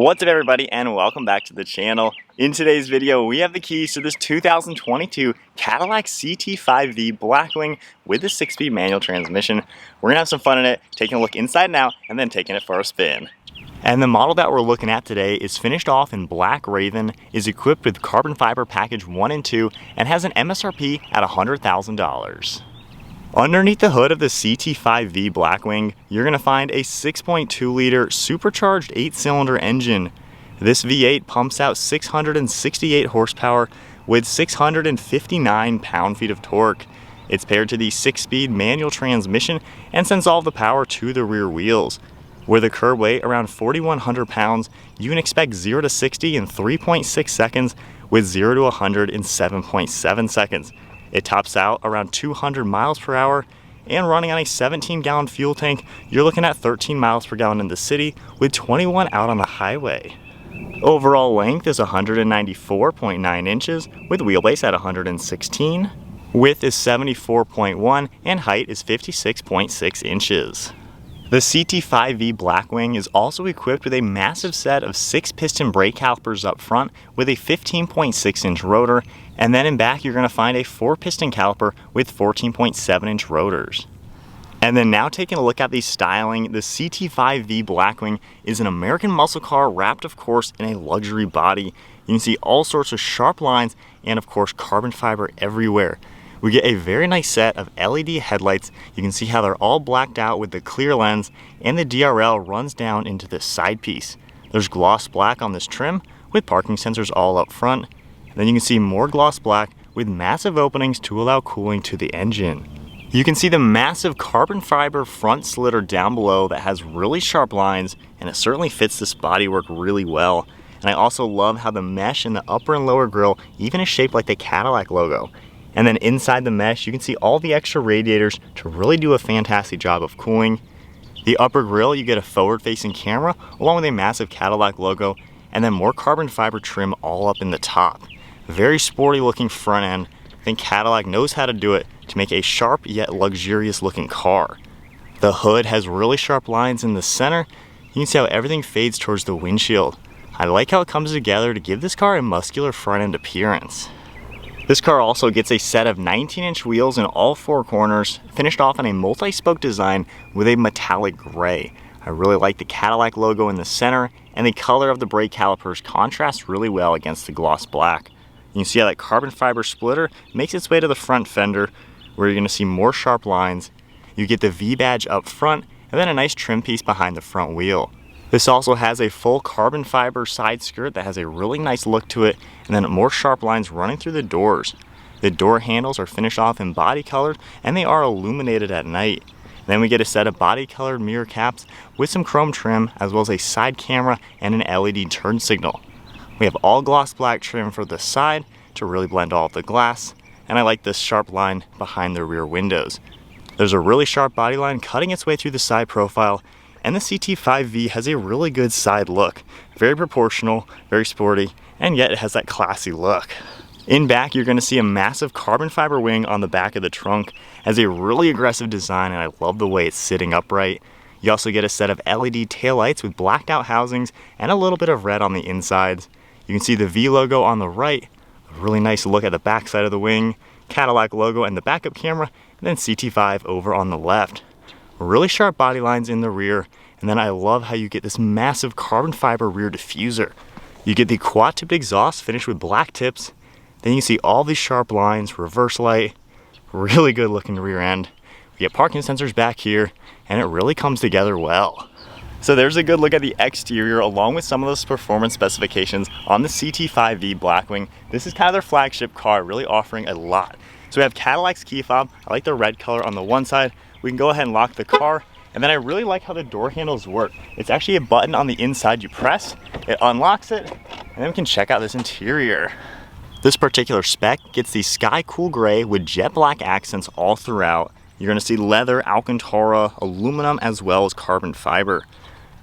What's up everybody, and welcome back to the channel. In today's video we have the keys to this 2022 Cadillac CT5-V Blackwing with a 6-speed manual transmission. We're gonna have some fun in it, taking a look inside and out and then taking it for a spin. And the model that we're looking at today is finished off in Black Raven, is equipped with carbon fiber package 1 and 2, and has an MSRP at $100,000. Underneath the hood of the CT5-V Blackwing, you're going to find a 6.2 liter supercharged 8-cylinder engine. This V8 pumps out 668 horsepower with 659 pound-feet of torque. It's paired to the 6-speed manual transmission and sends all the power to the rear wheels. With a curb weight around 4,100 pounds, you can expect 0 to 60 in 3.6 seconds with 0 to 100 in 7.7 seconds. It tops out around 200 miles per hour, and running on a 17-gallon fuel tank, you're looking at 13 miles per gallon in the city with 21 out on the highway. Overall length is 194.9 inches with wheelbase at 116. Width is 74.1 and height is 56.6 inches. The CT5-V Blackwing is also equipped with a massive set of 6-piston brake calipers up front with a 15.6-inch rotor, and then in back you're going to find a 4-piston caliper with 14.7-inch rotors. And then now taking a look at the styling, the CT5-V Blackwing is an American muscle car wrapped of course in a luxury body. You can see all sorts of sharp lines and of course carbon fiber everywhere. We get a very nice set of LED headlights. You can see how they're all blacked out with the clear lens, and the DRL runs down into the side piece. There's gloss black on this trim with parking sensors all up front. And then you can see more gloss black with massive openings to allow cooling to the engine. You can see the massive carbon fiber front slitter down below that has really sharp lines, and it certainly fits this bodywork really well. And I also love how the mesh in the upper and lower grille even is shaped like the Cadillac logo. And then inside the mesh, you can see all the extra radiators to really do a fantastic job of cooling. The upper grille, you get a forward-facing camera along with a massive Cadillac logo, and then more carbon fiber trim all up in the top. Very sporty looking front end. I think Cadillac knows how to do it to make a sharp yet luxurious looking car. The hood has really sharp lines in the center. You can see how everything fades towards the windshield. I like how it comes together to give this car a muscular front end appearance. This car also gets a set of 19-inch wheels in all 4 corners, finished off on a multi-spoke design with a metallic gray. I really like the Cadillac logo in the center, and the color of the brake calipers contrasts really well against the gloss black. You can see how that carbon fiber splitter makes its way to the front fender, where you're going to see more sharp lines. You get the V badge up front, and then a nice trim piece behind the front wheel. This also has a full carbon fiber side skirt that has a really nice look to it, and then more sharp lines running through the doors. The door handles are finished off in body color, and they are illuminated at night. Then we get a set of body colored mirror caps with some chrome trim, as well as a side camera and an LED turn signal. We have all gloss black trim for the side to really blend all of the glass, and I like this sharp line behind the rear windows. There's a really sharp body line cutting its way through the side profile, and the CT5-V has a really good side look. Very proportional, very sporty, and yet it has that classy look. In back, you're going to see a massive carbon fiber wing on the back of the trunk. It has a really aggressive design, and I love the way it's sitting upright. You also get a set of LED taillights with blacked out housings and a little bit of red on the insides. You can see the V logo on the right, a really nice look at the back side of the wing, Cadillac logo and the backup camera, and then CT5 over on the left. Really sharp body lines in the rear, and then I love how you get this massive carbon fiber rear diffuser. You get the quad tipped exhaust finished with black tips. Then you see all these sharp lines, reverse light, really good looking rear end. We get parking sensors back here, and it really comes together well. So there's a good look at the exterior along with some of those performance specifications on the CT5-V Blackwing. This is kind of their flagship car, really offering a lot. So we have Cadillac's key fob. I like the red color on the one side. We can go ahead and lock the car, and then I really like how the door handles work. It's actually a button on the inside you press, it unlocks it, and then we can check out this interior. This particular spec gets the sky cool gray with jet black accents all throughout. You're going to see leather, Alcantara, aluminum, as well as carbon fiber.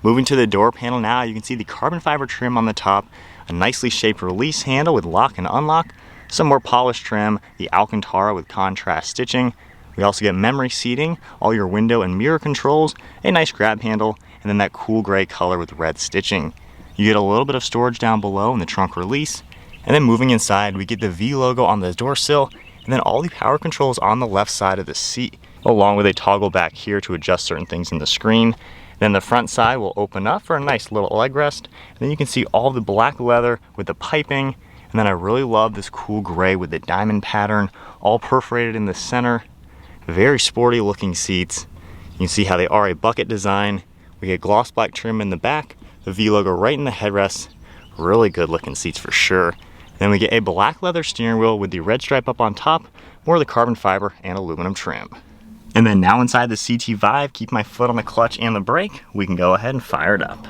Moving to the door panel now, you can see the carbon fiber trim on the top, a nicely shaped release handle with lock and unlock, some more polished trim, the Alcantara with contrast stitching. We also get memory seating, all your window and mirror controls, a nice grab handle, and then that cool gray color with red stitching. You get a little bit of storage down below in the trunk release. And then moving inside, we get the V logo on the door sill, and then all the power controls on the left side of the seat, along with a toggle back here to adjust certain things in the screen. Then the front side will open up for a nice little leg rest. And then you can see all the black leather with the piping. And then I really love this cool gray with the diamond pattern, all perforated in the center. Very sporty looking seats. You can see how they are a bucket design. We get gloss black trim in the back, the V logo right in the headrest. Really good looking seats for sure. Then we get a black leather steering wheel with the red stripe up on top, more of the carbon fiber and aluminum trim. And then now inside the CT Vive, keep my foot on the clutch and the brake, we can go ahead and fire it up.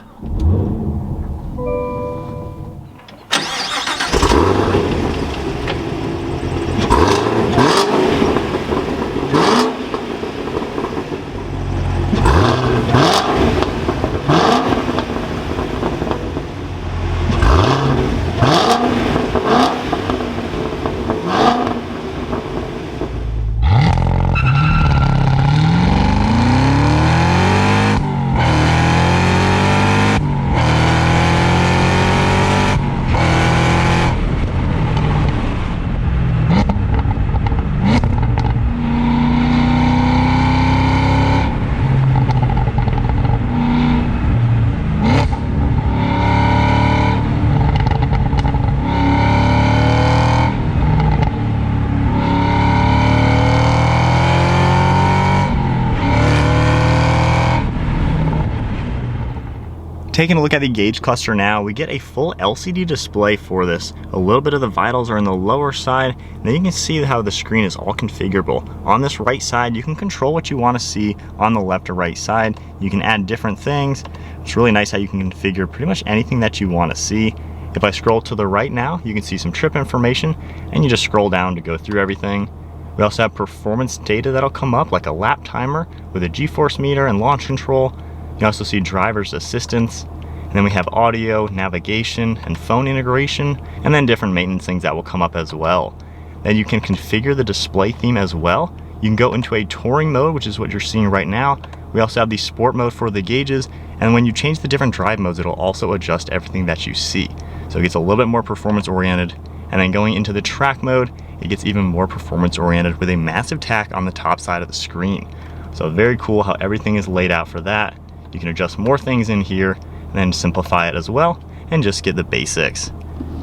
Taking a look at the gauge cluster now, we get a full LCD display for this. A little bit of the vitals are in the lower side, and then you can see how the screen is all configurable. On this right side, you can control what you want to see. On the left or right side, you can add different things. It's really nice how you can configure pretty much anything that you want to see. If I scroll to the right now, you can see some trip information, and you just scroll down to go through everything. We also have performance data that'll come up, like a lap timer with a G-force meter and launch control. You also see driver's assistance, and then we have audio, navigation, and phone integration, and then different maintenance things that will come up as well. Then you can configure the display theme as well. You can go into a touring mode, which is what you're seeing right now. We also have the sport mode for the gauges, and when you change the different drive modes, it'll also adjust everything that you see. So it gets a little bit more performance oriented, and then going into the track mode, it gets even more performance oriented with a massive tack on the top side of the screen. So very cool how everything is laid out for that. You can adjust more things in here and then simplify it as well and just get the basics.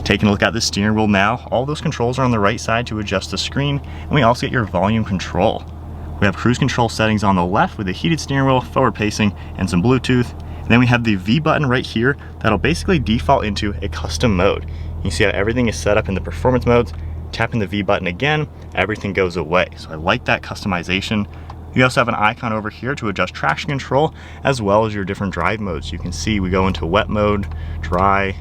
Taking a look at the steering wheel now, all those controls are on the right side to adjust the screen, and we also get your volume control. We have cruise control settings on the left with a heated steering wheel, forward pacing, and some Bluetooth. And then we have the V button right here that'll basically default into a custom mode. You can see how everything is set up in the performance modes. Tapping the V button again, everything goes away. So I like that customization. You also have an icon over here to adjust traction control as well as your different drive modes. You can see we go into wet mode, dry,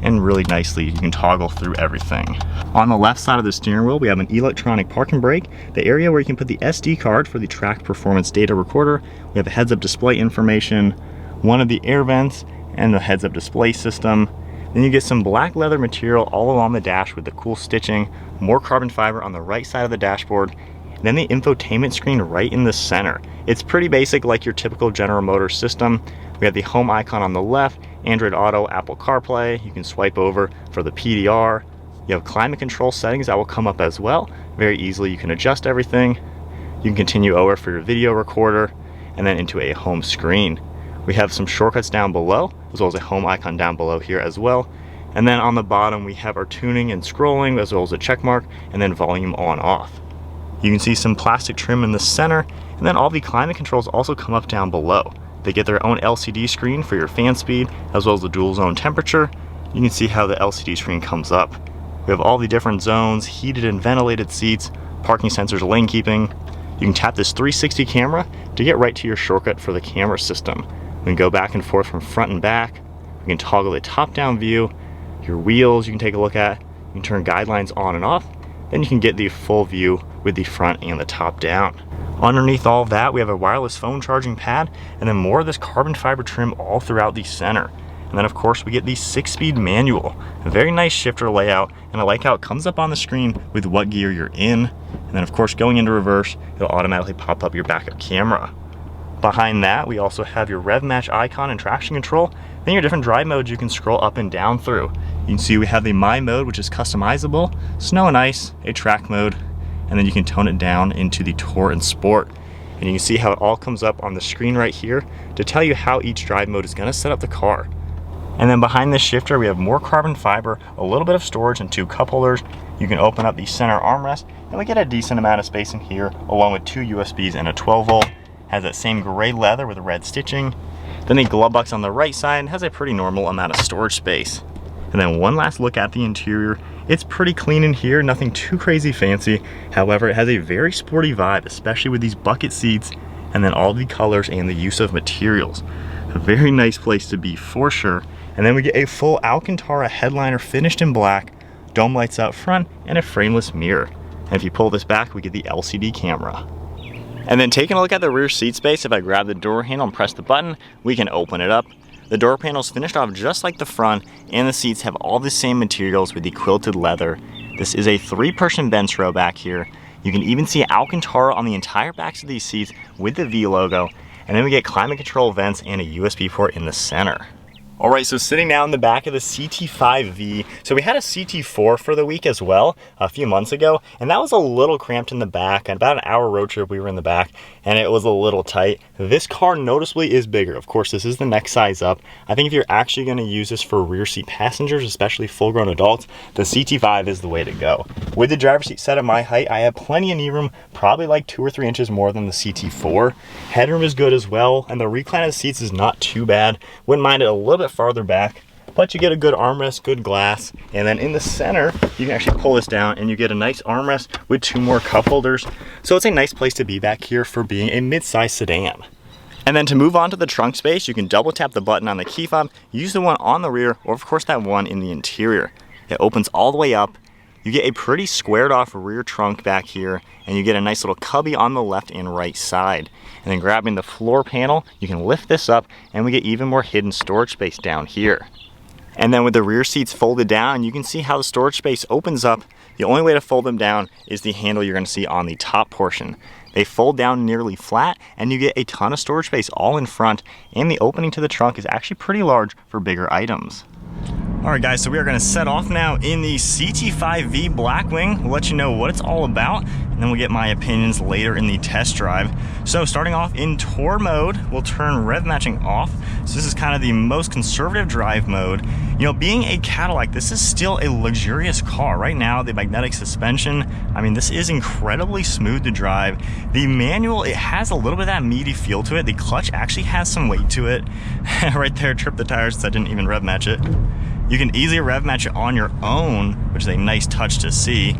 and really nicely you can toggle through everything. On the left side of the steering wheel, we have an electronic parking brake, the area where you can put the SD card for the track performance data recorder. We have a heads-up display information, one of the air vents, and the heads-up display system. Then you get some black leather material all along the dash with the cool stitching, more carbon fiber on the right side of the dashboard, and then the infotainment screen right in the center. It's pretty basic like your typical General Motors system. We have the home icon on the left, Android Auto, Apple CarPlay. You can swipe over for the PDR. You have climate control settings that will come up as well. Very easily you can adjust everything. You can continue over for your video recorder and then into a home screen. We have some shortcuts down below, as well as a home icon down below here as well. And then on the bottom, we have our tuning and scrolling, as well as a check mark, and then volume on off. You can see some plastic trim in the center, and then all the climate controls also come up down below. They get their own LCD screen for your fan speed, as well as the dual zone temperature. You can see how the LCD screen comes up. We have all the different zones, heated and ventilated seats, parking sensors, lane keeping. You can tap this 360 camera to get right to your shortcut for the camera system. We can go back and forth from front and back. We can toggle the top-down view. Your wheels you can take a look at. You can turn guidelines on and off. Then you can get the full view with the front and the top down. Underneath all of that, we have a wireless phone charging pad, and then more of this carbon fiber trim all throughout the center. And then of course we get the 6-speed manual. A very nice shifter layout, and I like how it comes up on the screen with what gear you're in. And then of course going into reverse, it'll automatically pop up your backup camera. Behind that, we also have your rev match icon and traction control. Then your different drive modes you can scroll up and down through. You can see we have the My mode, which is customizable, snow and ice, a track mode, and then you can tone it down into the Tour and Sport. And you can see how it all comes up on the screen right here to tell you how each drive mode is gonna set up the car. And then behind this shifter, we have more carbon fiber, a little bit of storage, and 2 cup holders. You can open up the center armrest, and we get a decent amount of space in here, along with 2 USBs and a 12 volt. Has that same gray leather with red stitching. Then the glove box on the right side has a pretty normal amount of storage space. And then one last look at the interior. It's pretty clean in here, nothing too crazy fancy. However, it has a very sporty vibe, especially with these bucket seats, and then all the colors and the use of materials. A very nice place to be for sure. And then we get a full Alcantara headliner finished in black, dome lights out front, and a frameless mirror. And if you pull this back, we get the LCD camera. And then taking a look at the rear seat space, if I grab the door handle and press the button, we can open it up. The door panel's finished off just like the front, and the seats have all the same materials with the quilted leather. This is a 3-person bench row back here. You can even see Alcantara on the entire backs of these seats with the V logo. And then we get climate control vents and a USB port in the center. All right, so sitting down in the back of the CT5V. So we had a CT4 for the week as well a few months ago, and that was a little cramped in the back. And about an hour road trip we were in the back, and it was a little tight. This car noticeably is bigger. Of course, this is the next size up. I think if you're actually gonna use this for rear seat passengers, especially full-grown adults, the CT5 is the way to go. With the driver's seat set at my height, I have plenty of knee room, probably like 2 or 3 inches more than the CT4. Headroom is good as well, and the recline of the seats is not too bad. Wouldn't mind it a little bit farther back, but you get a good armrest, good glass, and then in the center you can actually pull this down and you get a nice armrest with 2 more cup holders. So it's a nice place to be back here for being a mid-size sedan. And then to move on to the trunk space, you can double tap the button on the key fob, use the one on the rear, or of course that one in the interior. It opens all the way up. You get a pretty squared off rear trunk back here, and you get a nice little cubby on the left and right side. And then grabbing the floor panel, you can lift this up, and we get even more hidden storage space down here. And then with the rear seats folded down, you can see how the storage space opens up. The only way to fold them down is the handle you're gonna see on the top portion. They fold down nearly flat, and you get a ton of storage space all in front, and the opening to the trunk is actually pretty large for bigger items. All right guys, so we are gonna set off now in the CT5-V Blackwing. We'll let you know what it's all about, and then we'll get my opinions later in the test drive. So starting off in Tour mode, we'll turn rev matching off. So this is kind of the most conservative drive mode. You know, being a Cadillac, this is still a luxurious car. Right now, the magnetic suspension, I mean, this is incredibly smooth to drive. The manual, it has a little bit of that meaty feel to it. The clutch actually has some weight to it. Right there, tripped the tires since I didn't even rev match it. You can easily rev match it on your own, which is a nice touch to see,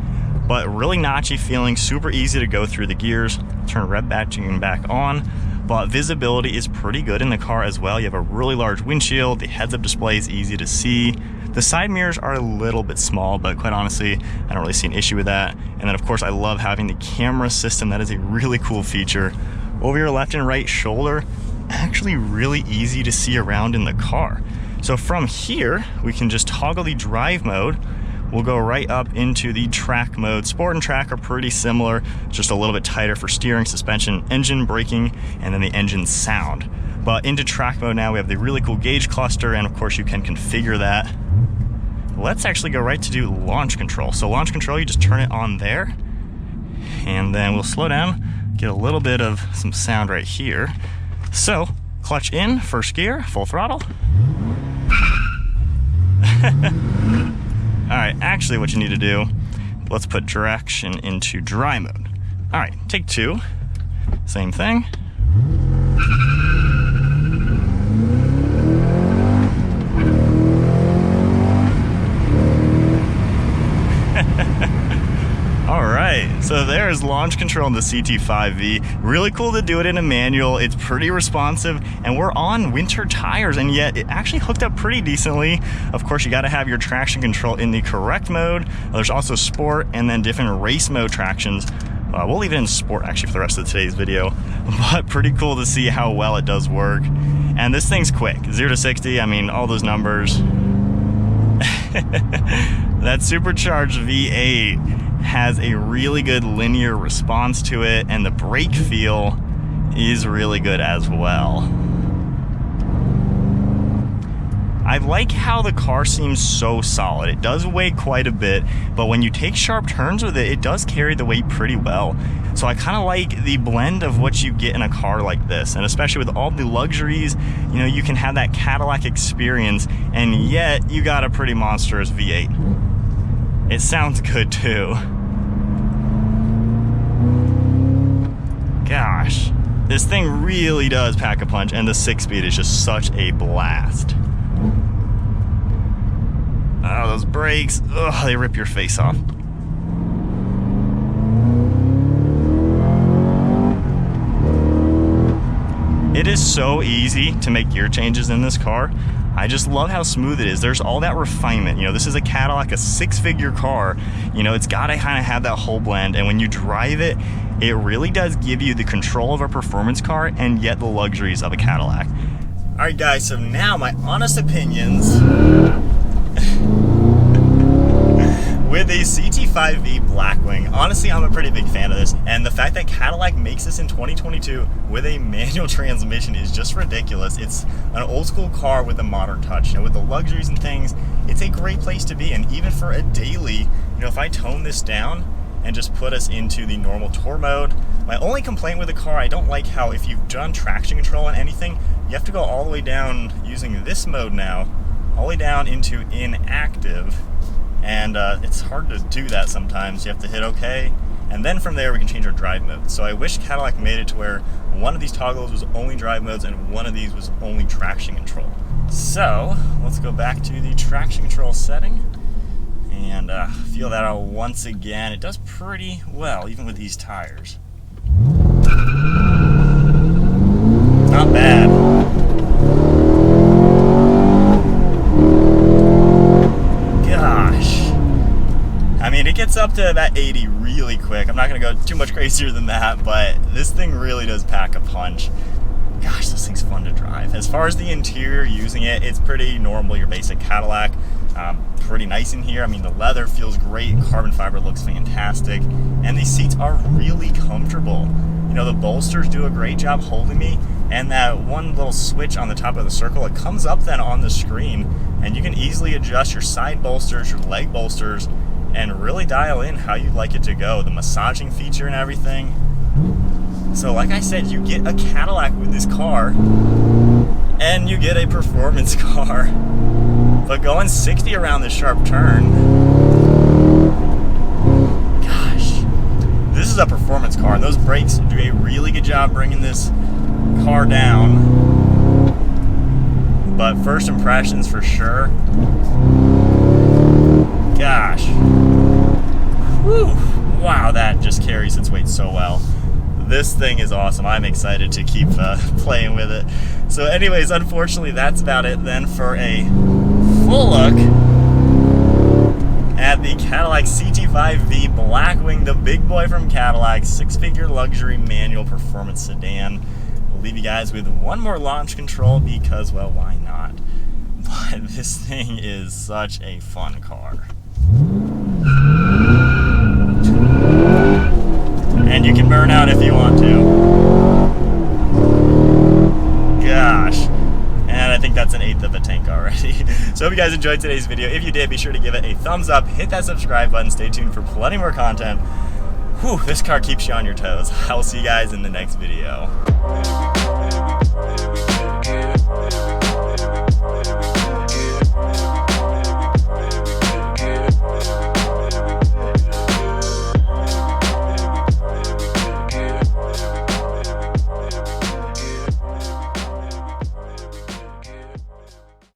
but really notchy feeling, super easy to go through the gears. Turn rev matching back on, but visibility is pretty good in the car as well. You have a really large windshield, the heads-up display is easy to see. The side mirrors are a little bit small, but quite honestly, I don't really see an issue with that. And then of course, I love having the camera system. That is a really cool feature. Over your left and right shoulder, actually really easy to see around in the car. So from here, we can just toggle the drive mode. We'll go right up into the track mode. Sport and track are pretty similar, just a little bit tighter for steering, suspension, engine, braking, and then the engine sound. But into track mode now, we have the really cool gauge cluster, and of course you can configure that. Let's actually go right to do launch control. So launch control, you just turn it on there, and then we'll slow down, get a little bit of some sound right here. So clutch in, first gear, full throttle. All right, actually what you need to do, let's put direction into dry mode. All right, take 2, same thing. All right, so there's launch control in the CT5-V. Really cool to do it in a manual. It's pretty responsive, and we're on winter tires, and yet it actually hooked up pretty decently. Of course, you gotta have your traction control in the correct mode. There's also sport and then different race mode tractions. We'll leave it in sport actually for the rest of today's video, but pretty cool to see how well it does work. And this thing's quick, 0 to 60, I mean, all those numbers. That supercharged V8 has a really good linear response to it, and the brake feel is really good as well. I like how the car seems so solid. It does weigh quite a bit, but when you take sharp turns with it, it does carry the weight pretty well. So I kind of like the blend of what you get in a car like this, and especially with all the luxuries, you know, you can have that Cadillac experience, and yet you got a pretty monstrous V8. It sounds good too. Gosh, this thing really does pack a punch, and the 6-speed is just such a blast. Oh, those brakes, ugh, they rip your face off. It is so easy to make gear changes in this car. I just love how smooth it is. There's all that refinement. You know, this is a Cadillac, a 6-figure car. You know, it's gotta kind of have that whole blend, and when you drive it, it really does give you the control of a performance car and yet the luxuries of a Cadillac. All right, guys, so now my honest opinions with a CT5-V Blackwing. Honestly, I'm a pretty big fan of this, and the fact that Cadillac makes this in 2022 with a manual transmission is just ridiculous. It's an old school car with a modern touch. You know, with the luxuries and things, it's a great place to be. And even for a daily, you know, if I tone this down and just put us into the normal tour mode, my only complaint with the car, I don't like how if you've done traction control on anything, you have to go all the way down using this mode now, all the way down into inactive. And it's hard to do that sometimes. You have to hit OK, and then from there we can change our drive mode. So I wish Cadillac made it to where one of these toggles was only drive modes and one of these was only traction control. So let's go back to the traction control setting and feel that out once again. It does pretty well, even with these tires. Not bad. I mean, it gets up to about 80 really quick. I'm not going to go too much crazier than that, but this thing really does pack a punch. Gosh, this thing's fun to drive. As far as the interior using it, it's pretty normal, your basic Cadillac. Pretty nice in here. I mean, the leather feels great. Carbon fiber looks fantastic. And these seats are really comfortable. You know, the bolsters do a great job holding me. And that one little switch on the top of the circle, it comes up then on the screen. And you can easily adjust your side bolsters, your leg bolsters, and really dial in how you'd like it to go. The massaging feature and everything. So like I said, you get a Cadillac with this car, and you get a performance car. But going 60 around this sharp turn, gosh, this is a performance car, and those brakes do a really good job bringing this car down. But first impressions for sure. Gosh. Whew. Wow, that just carries its weight so well. This thing is awesome. I'm excited to keep playing with it. So anyways, unfortunately, that's about it then for a full look at the Cadillac CT5-V Blackwing, the big boy from Cadillac, 6-figure luxury manual performance sedan. We'll leave you guys with one more launch control because, well, why not? But this thing is such a fun car. And you can burn out if you want to. Gosh. And I think that's an 1/8 of a tank already. So I hope you guys enjoyed today's video. If you did, be sure to give it a thumbs up, hit that subscribe button, stay tuned for plenty more content. Whew, this car keeps you on your toes. I'll see you guys in the next video.